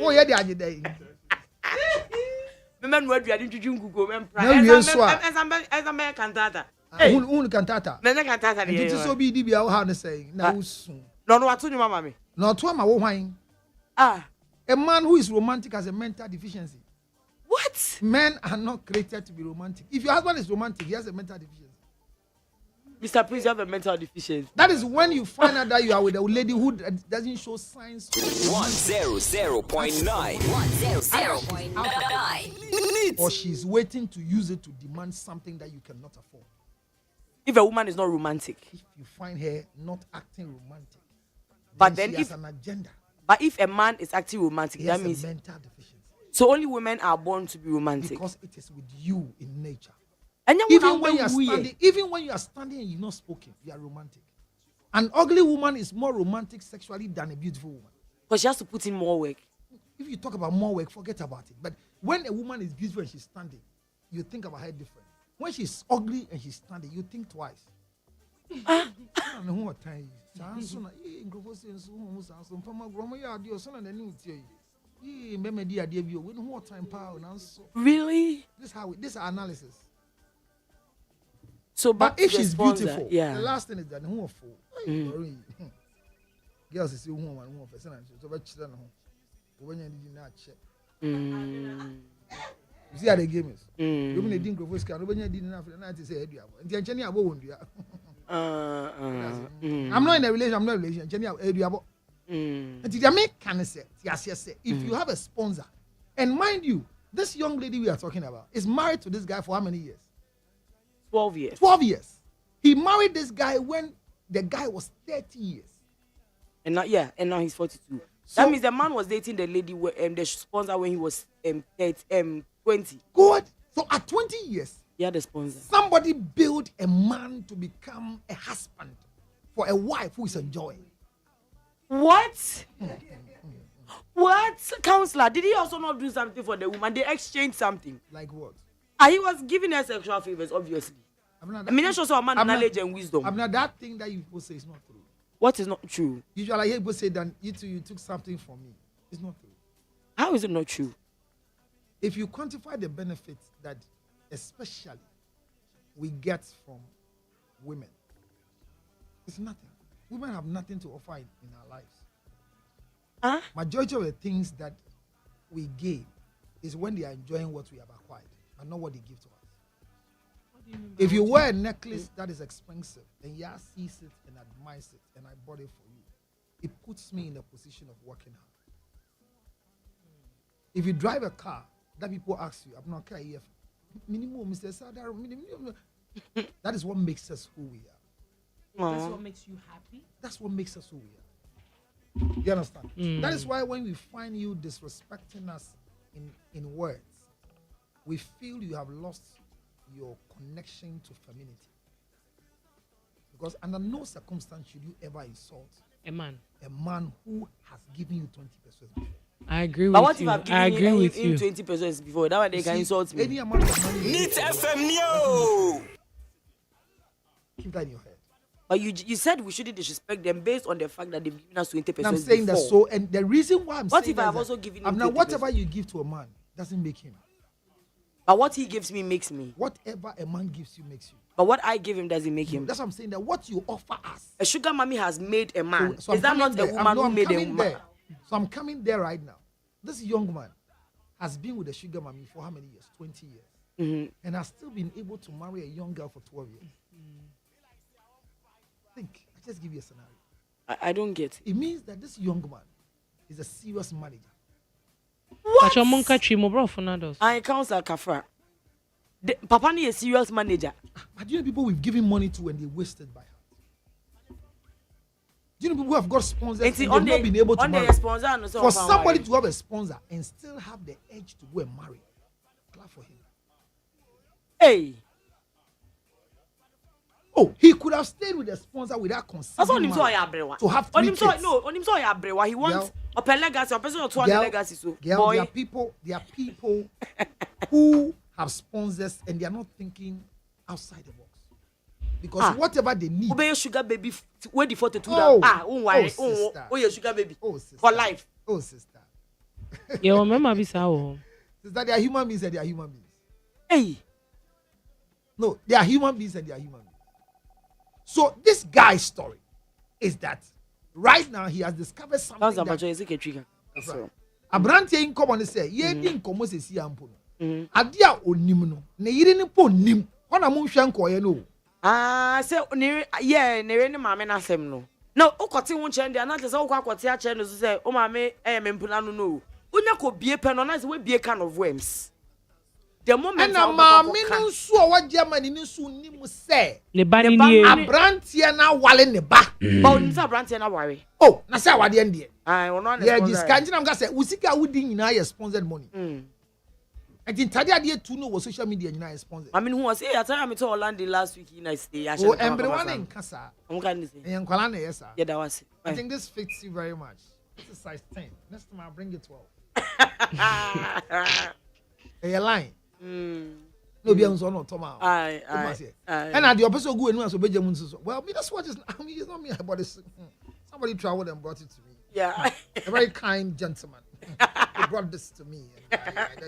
Oh, yeah, the other day. The man would be a drink go and as a man cantata. Who cantata? Men cantata. It is so be DB, how to say, now soon. No, what to you, mamma? Not to my wine. Ah, a man who is romantic has a mental deficiency. What? Men are not created to be romantic. If your husband is romantic, he has a mental deficiency. Mr. Prince, you have a mental deficiency. That is when you find out that you are with a lady who doesn't show signs. 100.9. 100.9. Or she's waiting to use it to demand something that you cannot afford. If a woman is not romantic, If you find her not acting romantic, but then she has an agenda. But if a man is acting romantic, He that has means a mental deficiency. so only women are born to be romantic. Because it is with you in nature. And Even when you are standing and you've not spoken, you are romantic. An ugly woman is more romantic sexually than a beautiful woman. Because she has to put in more work. If you talk about more work, forget about it. But when a woman is beautiful and she's standing, you think about her different. When she's ugly and she's standing, you think twice. I don't know what time. Really? This is our analysis. So, but if she's sponsor, beautiful, yeah. the last thing is that who fool. Girls is who one person and so much children. When you did not check. You see how the game is. You mean they didn't go for scan. When you didn't have the night to say, I'm not in a relation. I'm not in a relation. If you have a sponsor, and mind you, this young lady we are talking about is married to this guy for how many years? 12 years. 12 years. He married this guy when the guy was 30 years. And now he's 42. So, that means the man was dating the lady, the sponsor when he was 20. Good. So at 20 years, yeah, the sponsor. Somebody built a man to become a husband for a wife who is enjoying. What? What? Counselor, did he also not do something for the woman? They exchanged something. Like what? He was giving her sexual favors, obviously. I mean, that's also a man knowledge and wisdom. I'm not that thing that you people say is not true. What is not true? Usually I hear people say that you took something from me. It's not true. How is it not true? If you quantify the benefits that especially we get from women, it's nothing. Women have nothing to offer in our lives. Majority of the things that we give is when they are enjoying what we have acquired, but not what they give to us. If you wear a necklace that is expensive and Yah sees it and admires it and I bought it for you, it puts me in a position of working hard. If you drive a car that people ask you, I'm not care if minimum, Mr. Sadar, minimum. That is what makes us who we are. That's what makes you happy? That's what makes us who we are. You understand? That is why when we find you disrespecting us in words, we feel you have lost your connection to femininity. Because under no circumstance should you ever insult a man who has given you 20%. I agree but with you. I agree with you. 20% before that, they can insult me. Any amount of money. Meet FM Keep that in your head. But you said we shouldn't disrespect them based on the fact that they've given us 20%. I'm saying before. that so, and the reason why I'm what saying if I have also given him now 20%? whatever you give to a man doesn't make him. But what he gives me makes me. Whatever a man gives you makes you. But what I give him doesn't make him. That's what I'm saying. That what you offer us. A sugar mommy has made a man. So is that not a woman who made a woman? There. So I'm coming there right now. This young man has been with a sugar mommy for how many years? 20 years. Mm-hmm. And has still been able to marry a young girl for 12 years. Think. I just give you a scenario. I don't get it. It means that this young man is a serious manager. What? I counsel Kafra. Papa is a serious manager. But do you know people we've given money to and they wasted by heart? Do you know people who have got sponsors and they've not been able to marry? For somebody to have a sponsor and still have the edge to go and marry, clap for him. Hey. Oh, he could have stayed with the sponsor without considering to have 3 kids. He wants a legacy, a person or 2 legacy. So, there are people who have sponsors and they are not thinking outside the box. Because whatever they need. Obey sugar baby. Wait the 42. Sister. Your sugar baby. Sister. For life. Sister. Yeah, remember this how. Sister, they are human beings and they are human beings. Hey. No, they are human beings and they are human beings. So this guy's story is that right now he has discovered something. That's right. Abranti in common say, ye din komo se si ampo no. Adia onim no. Ne yiri ni po nim. Hona mo hwe nkoye no. Say ne ne mama na asem no. No, ukoti won chen dia na say ukwa akoti a chen no so say o mama mempuna no no. Unya ko bie pe no na say we bie kind of worms. The moment na mama no so wa Germany ni so nim say. Ne ba ni ni. Abranti na wale ne ba. Ba oni say abranti na ware. Oh, na say awade ndie. Ono na. Yeah, this kanji na say usika wudi nyina ye sponsored money. And in Tadia dia to know what social media nyina sponsored. I mean who was I tell me to Orlando last week in I stay. Oh, everyone in Kasa. I'm going to say. And Kwala na yes sir. Yeah, that was it. I think this fits you very much. This is size 10. Next time I'll bring you 12. A line. No be on no Toma. And at the opposite go and so be jamun. Well, me that's what is I mean it's not me but it's somebody traveled and brought it to me. Yeah. A very kind gentleman. He brought this to me.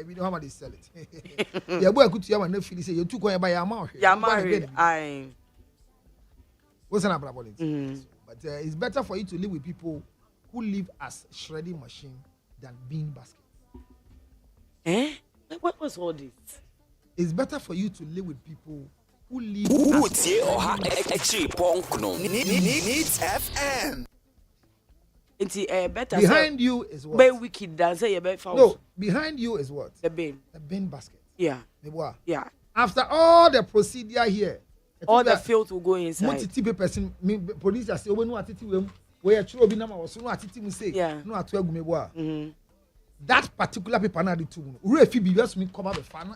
We know how much they sell it. Yeah, boy, I could see how no feel say you took on by your mouth. Yeah, married. What's an about it? But it's better for you to live with people who live as shredding machine than bean basket. What was all this? It's better for you to live with people who live Needs FM. Better behind you is what? Be wicked than say you false. No, behind you is what? The bin. The bin basket. Yeah. Yeah. After all the procedure here, all the filth will go inside. Multi person police say we no atiti we chiro bi na ma wo so no atiti mu say no ato agumebo a. That particular paper na the two. Ure fi bi just me come up the fan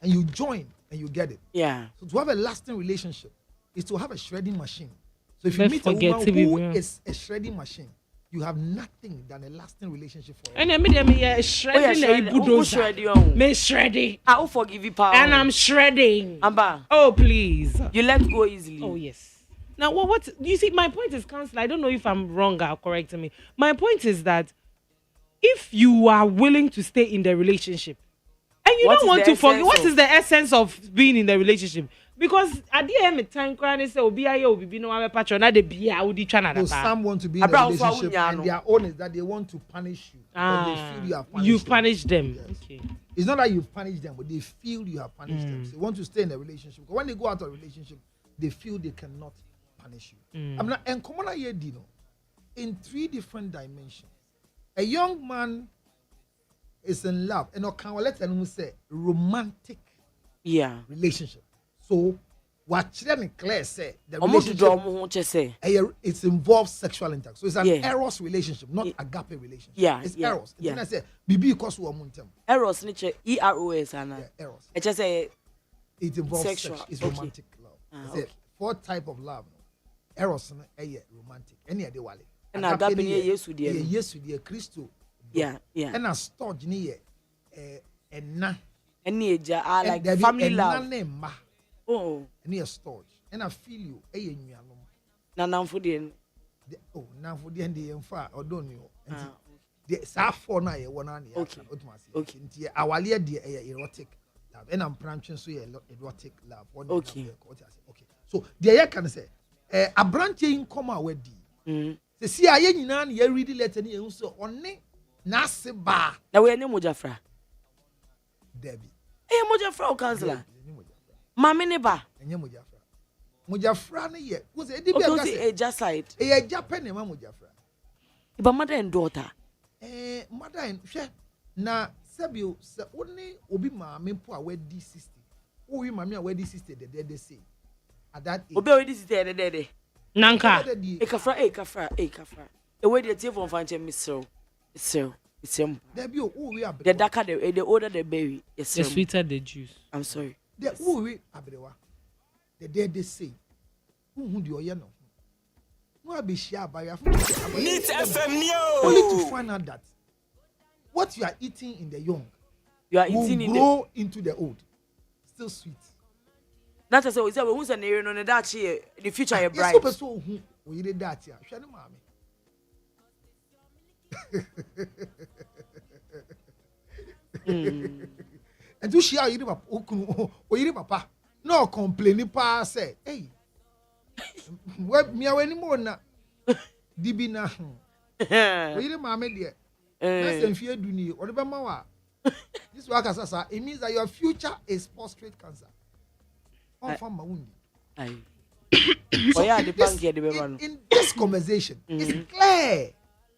and you join and you get it. Yeah. So to have a lasting relationship is to have a shredding machine. So if you meet a woman who is a shredding machine, you have nothing than a lasting relationship for you. And I mean, shredding. Me shredding. I will forgive you, power. And I'm shredding. Amba. Oh, please. You let go easily. Oh, yes. Now, what you see, my point is, Counselor, I don't know if I'm wrong or correcting me. My point is that if you are willing to stay in the relationship, and you don't want to forget, what is the essence of being in the relationship? Because at the end of time, say, "Oh, be no one patron." Not the be So some want to be in a relationship, and their own is that they want to punish you. They feel you have punished you've punished them. Yes. Okay. It's not that you've punished them, but they feel you have punished them. So they want to stay in a relationship. Because when they go out of a relationship, they feel they cannot punish you. I'm not and common here, Dino, in 3 different dimensions. A young man is in love, and can let them say romantic relationship. So what Children Claire say the relationship it involves sexual intercourse. So it's an eros relationship, not agape relationship. It's eros. It's I say BB because we are eros niche EROS and eros. It just say it involves sexual. It's romantic love. It's 4 type of love. Eros romantic. Any other wale. And agape ni Yesu die. Yesu die Christo. Yeah. And a storge ni na. Any like family love. Oh, near storage. And I feel you. Now for the now for the end or don't you? The for now, Okay. Our erotic love. And I'm branching so erotic love. Okay. So the can say a branch in comma with D. The see I read the letter and so only Nasi bar. Now we are no Mojafra. Debbie. Mojafra, Counselor. Mama neba. Enye mojafra. Mojafra ne ye. Wo say e di be aka say. Just side. E Japan ne ma mojafra. But mother and daughter. Mother and hwe na sebio se oni obi maame po a wedi 60. Wo wi maame a wedi 60 de say. At that age. Obi wedi 60 de. Nanka. Kafra. E we dey tie from fanche misro. It's him. Debio wo wi abere. The darker the older the berry. The sweeter the juice. I'm sorry. The uwe abrewa. The day they say, who do you know? No be share by your Needs FM only to find out that what you are eating in the young, you are eating will grow into the old. Still sweet. That is always who's an area on that the future your bride. Super so who we did that here. Shani mommy. And to share you papa. No complaining pa say, hey. What me anymore na. Dibi na. We the mommy dear. That's in fear do ni. Or the mawa. This work as it means that your future is prostate cancer. In this conversation, it's clear.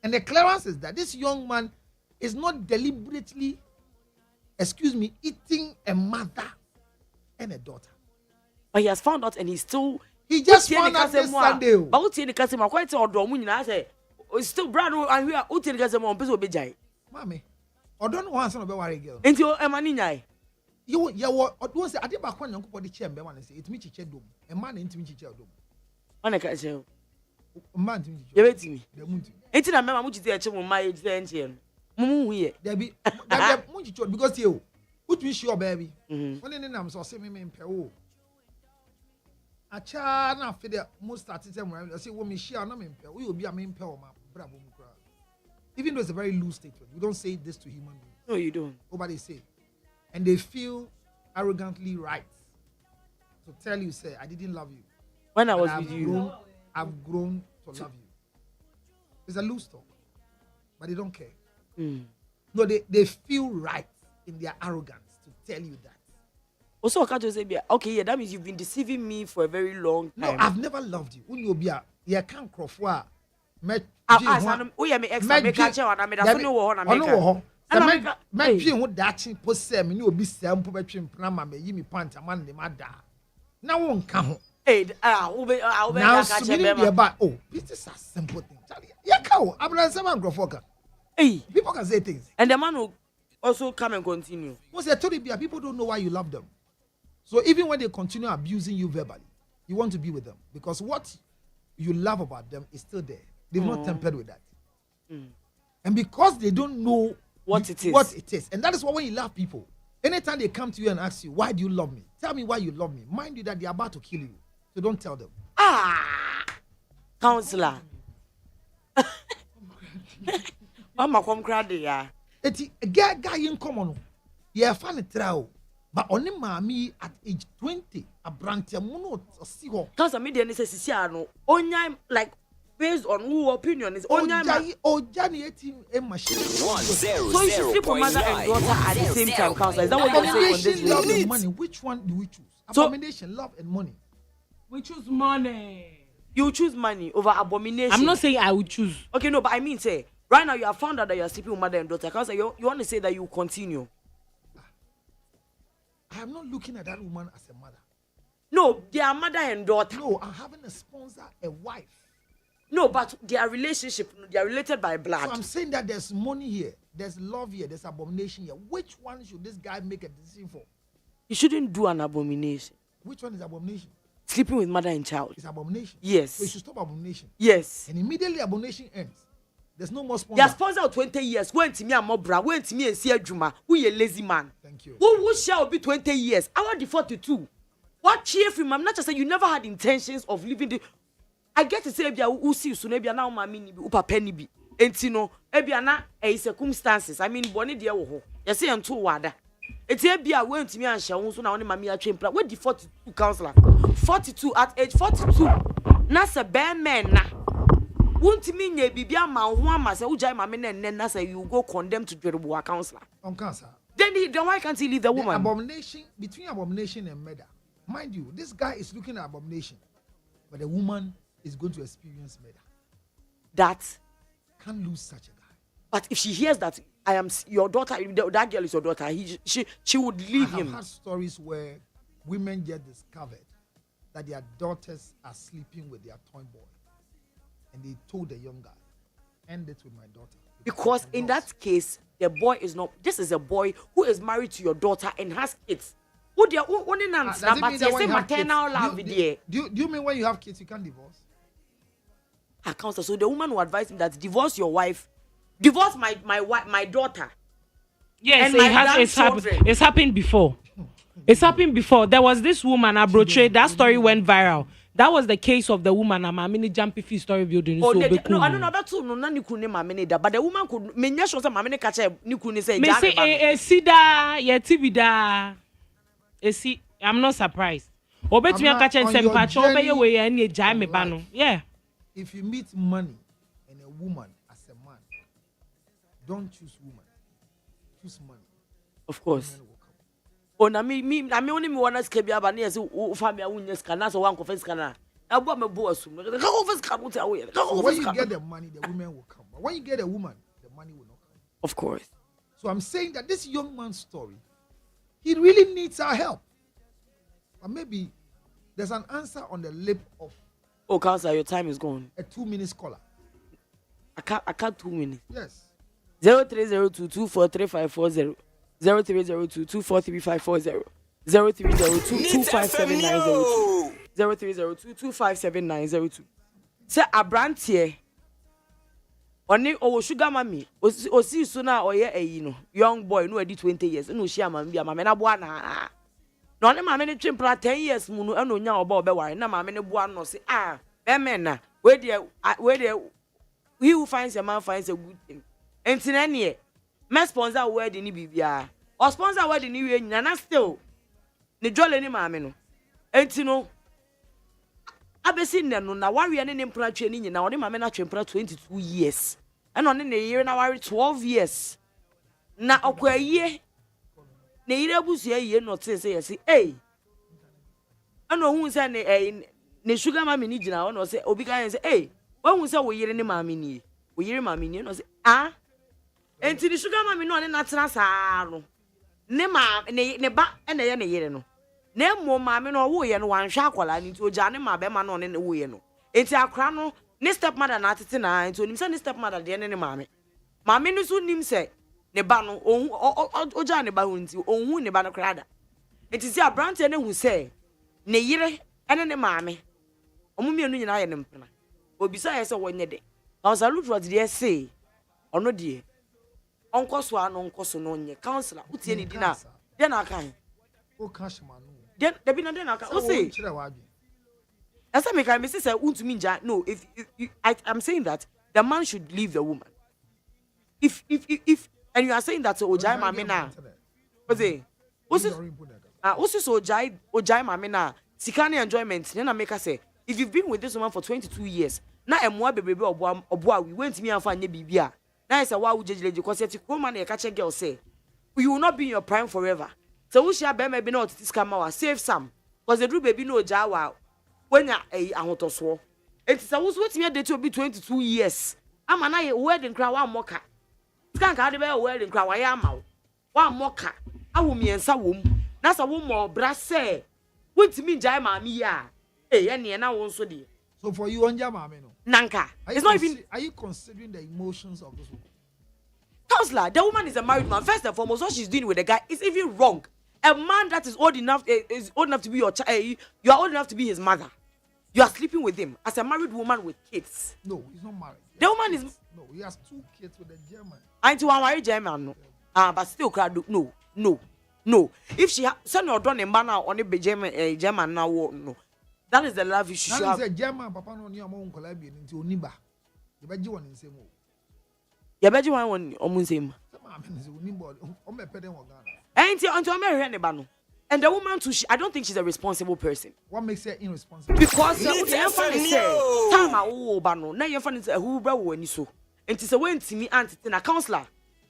And the clearance is that this young man is not deliberately, eating a mother and a daughter. But he has found out and he just found out this Sunday. But what's in the customer? Quite or domin, I say, still brand new and we are out in the customer on Piso Bijay. Mammy, or don't want some of a girl. Into a manina. You what I did back when you put the chair and say it's me chiche dome. A man into me chiche dome. On a catcher. A man to me. The moon. Ain't it a mamma which is the actual my engine? Moo here. There be because you put me sure, baby. When in them so say me in Peru. A child now for the most started somewhere. I say, woman, share no in Peru. We will be a main Peru, my bravo. Even though it's a very loose statement, we don't say this to human beings. No, you don't. Nobody say. And they feel arrogantly right to tell you, say, I didn't love you. When I was with you, I've grown to love you. It's a loose talk, but they don't care. No, they feel right in their arrogance to tell you that. Also, I can't say, okay, yeah, that means you've been deceiving me for a very long time. No, I've never loved you. When you be a, you can't cross for me. Oh, yeah, me extra me catch you, and I made a no and my dream would that post them, you will be some poetry and Prama, me, you me pant a man, the mother. Now won't come. Hey, now, oh, this is a simple thing. Yeah, cow, I'm not someone grow for. Hey, people can say things. And the man will also come and continue. Once I told you, people don't know why you love them. So even when they continue abusing you verbally, you want to be with them because what you love about them is still there. They've not tempered with that. And because they don't know what it is. And that is why when you love people, anytime they come to you and ask you, why do you love me? Tell me why you love me. Mind you that they're about to kill you. So don't tell them. Counselor. Mama come cry there. Eti guy in common. Yeah, funny trial. But only mommy at age 20, a branch mono see her. Counselor me the necessity onya like based on who opinion is onya Johnny 18 machine. 1 0 so you should sleep with mother and daughter at the same time, counselor. Is that what you're saying on this love and money? Which one do we choose? Abomination, love and money. We choose money. You choose money over abomination. I'm not saying I would choose. Okay, no, but I mean say right now you have found out that you are sleeping with mother and daughter. Counselor, you want to say that you continue. I am not looking at that woman as a mother. No, they are mother and daughter. No, I'm having a sponsor, a wife. No, but their relationship, they are related by blood. So I'm saying that there's money here, there's love here, there's abomination here. Which one should this guy make a decision for? You shouldn't do an abomination. Which one is abomination? Sleeping with mother and child. It's abomination. Yes. So you should stop abomination. Yes. And immediately abomination ends. There's no more sponsor. Their sponsor of 20 years. Went to me and Mobra. Went to me and see a Juma. Who a lazy man. Thank you. Who shall be 20 years? I want the 42. What cheer from I'm not just saying you never had intentions of living the. I get to say, who see you soon, maybe now my mini be upa penny be. And you know, ebia a circumstances. I mean, Bonnie dear, you say I'm too wada. It's a be a went to me and shall also now only mammy a train plan. Where the 42 counselor? 42 at age 42. That's a bad man now. Won't mean ye be a man who must say, Ujai Mamma and then say you go condemned to Jeroboam counselor. On cancer. Then why can't he leave the woman? Abomination between abomination and murder. Mind you, this guy is looking at abomination, but the woman is going to experience murder. That can't lose such a guy. But if she hears that I am your daughter, that girl is your daughter, she would leave him. I have had stories where women get discovered that their daughters are sleeping with their toy boy, and they told the young guy, "End it with my daughter." Because in that case, the boy is not. This is a boy who is married to your daughter and has kids. Do you mean when you have kids you can't divorce? Counselor, so the woman will advise him that divorce your wife, divorce my daughter. Yes, it's happened before. It's happened before. There was this woman, Abroche. That story went viral. That was the case of the woman. I'm a mini jumpy fee story building. Oh, no, I don't know. That's no. None could name my minute, but the woman could mean yes, or some mammy catch a new could say, me say a sida ye tibida. See, I'm not surprised. Obet me a catch and send patch over your way and ye jam me bano. Yeah. If you meet money and a woman as a man, don't choose woman. Choose money. Of course. Oh, na me only me wanna skip ya ba na say o family awunya ska na so wan confess kana. Abo me bo asum. Ka confess ka mo away. So when you get the money, the woman will come. But when you get a woman, the money will not come. Of course. So I'm saying that this young man's story, he really needs our help. But maybe there's an answer on the lip of Counselor, your time is gone. a 2-minute caller. I can't 2 minutes. Yes. 0302243540. 0302243540. 0302257902. 0302257902. Say Abrantie. Oni o sugar mami. O si so na oye eyi no. Young boy no edi 20 years. No share mami bia mami na boa na. No ne mami ne twempra 10 years mu no e no nya oba obeware na mami ne boa no say na we there he who finds a man finds a good thing. Enti na ne me sponsor wedding ni bibia. O sponsor wedding ni we nyina na still ne jole ni mami no. Enti no abesi nne no na ware ne mpra twa ni nyina o ne mami na twempra 22 years. E no ne yire na ware 12 years. Na okwaye ne yire abusu aye no te say yes ano hu say ne sugar mami ni gina o no say obi kan say hu say wo yire ne mami ni wo yire mami ni no say enti ni sugar mami no ne na tena saa no ne ma ne ba na ye ne yire no na mo mami no wo ye no wan hwa akwala ni nti oja ne ma be ma no ne wo ye no enti akra no ne step mother na tete na enti onim say ne step mother de ne mami no so nim say ne ba no oja ne ba hunti onhu ne ba no krada enti si abrante ne hu se ne yire ene ne maame omumienu nyina ye ne mpena obisa ye se wonye de counselor what dey say ono de onkoso ano onkoso no nye counselor utie ne dina de na kan O cash man no. de bi na de na kan o say asa me kan me say untumi nja no if I'm saying that the man should leave the woman if and you are saying that ojai mami na oze osi so ojai mami na sikani enjoyment na make us say if you've been with this woman for 22 years na emwa bebebe oboa we went me afa anye bibia na say wa ujejeleje because yet woman na catch girl say you will not be in your prime forever so we share be maybe not this scam wa save some because the do baby no ojai wa when ya ahotoso it is wo so wetime date obi 22 years ama na ye wedding kra wa moka skanka de be wedding kra wa ya amawo wa moka awo miensa wom na sa wo mo bra se wetimi jai maami ya ye ne na wo nso de So for you, onja mame no. Nanka. It's not even. Are you considering the emotions of this woman? Counselor, the woman is a married man. First and foremost, what she's doing with the guy is even wrong. A man that is old enough to be your child. You are old enough to be his mother. You are sleeping with him as a married woman with kids. No, he's not married. The woman is. No, he has 2 kids with a German. And to one married German, no. But still, no. If she send your daughter in banner on the German now, no. That is the love issue. That is a German papa no ni among Colombia into Oniba. You bet you one in same. You bet you one on same. Ain't you until American? And the woman too, I don't think she's a responsible person. What makes her irresponsible? Because your friend is time bano. Now your friend is a who bro when you so. And it's a way to me auntie a counselor.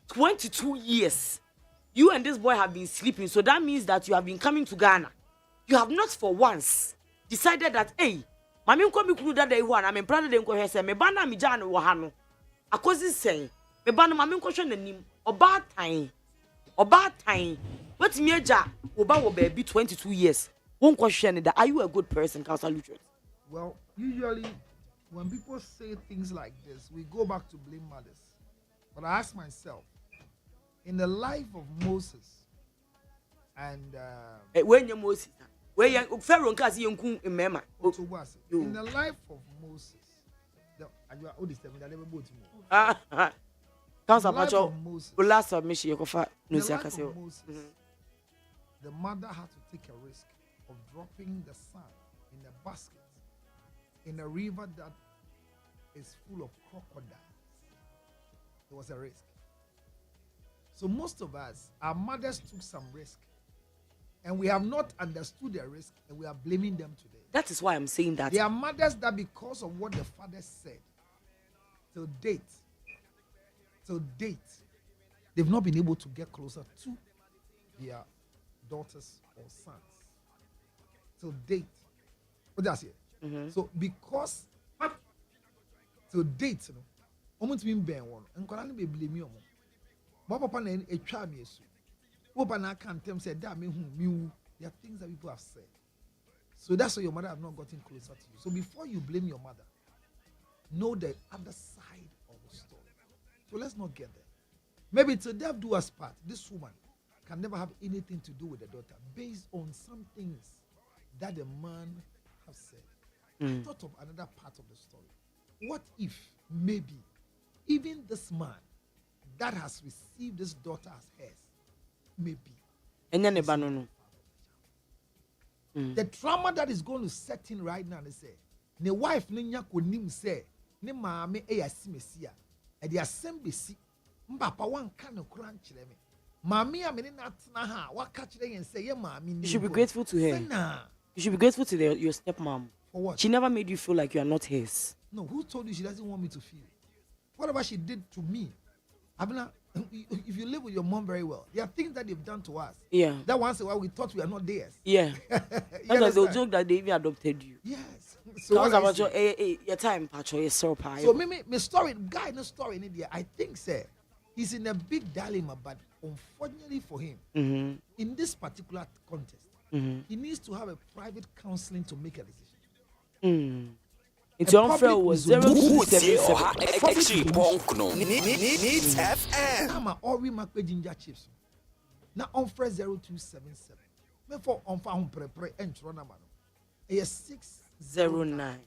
22 years. You and this boy have been sleeping, so that means that you have been coming to Ghana. You have not for once decided that, hey, mami nko mi kunu da day one, I'm proud of them ko say me bana mi jana wo ha no. Akozi say, me bana mami nko hwe nanim, oba time. What me aja oba wo baby 22 years. Won ko hwe ne da. Are you a good person, Counselor Lucius? Well, usually when people say things like this, we go back to blame mothers. But I ask myself, in the life of Moses and when you Moses where Pharaoh can see you in Mema. In the life of Moses, Council Pacho, last submission, you can find no the mother had to take a risk of dropping the son in a basket in a river that is full of crocodiles. It was a risk. So most of us, our mothers took some risk, and we have not understood the risk, and we are blaming them today. That is why I'm saying that. There are mothers that, because of what the father said, till date, they've not been able to get closer to their daughters or sons. Till date. What does it? So because till date, you know, almost been been one, and can be blame you. My papa na a child me so. Papa na can't tell say that me who there are things that people have said. So that's why your mother have not gotten closer to you. So before you blame your mother, know the other side of the story. So let's not get there. Maybe till death do us part, this woman can never have anything to do with the daughter based on some things that the man has said. I thought of another part of the story. What if maybe even this man that has received this daughter as hers, maybe, And then the the trauma that is going to set in right now, they say, the wife ninya konim say, ne maame e yasimesia, e de assembly si, mbapa wan ka no kura nkyere me. Maame a me ne na tena ha, wa ka kyere yen say ye maame. You should be grateful to her. You should be grateful to your stepmom. For what? She never made you feel like you are not his. No, who told you she doesn't want me to feel? Whatever she did to me, Abena, if you live with your mom very well, there are things that they've done to us. Yeah. That once in a while we thought we are not theirs. Yeah. You That's the understand? joke that they even adopted you. Yes. So what I about say- your time, Pacho, your so So me story, guy, no story in India. I think, sir, he's in a big dilemma, but unfortunately for him, in this particular contest, he needs to have a private counseling to make a decision. It's A unfair public was resolution. 02777. Needs FM. Now my Ori Makwe ginger chips. Now on fresh 0277. Me for on fa hon prepare entro na mano. A 09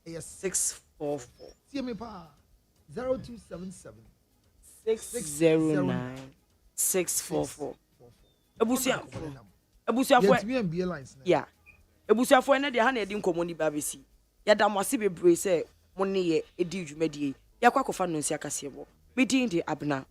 a 644 See me pa 0277 609 644. Ebusiafo Yet me and be lines now. yeah. Ebusiafo na de ha na edi nkomo ni ba besi. Ya da mo ase bebre se mo ne ye edi dwumadie. Ya kwa kofa no nsi akase bo. Medin de ABENA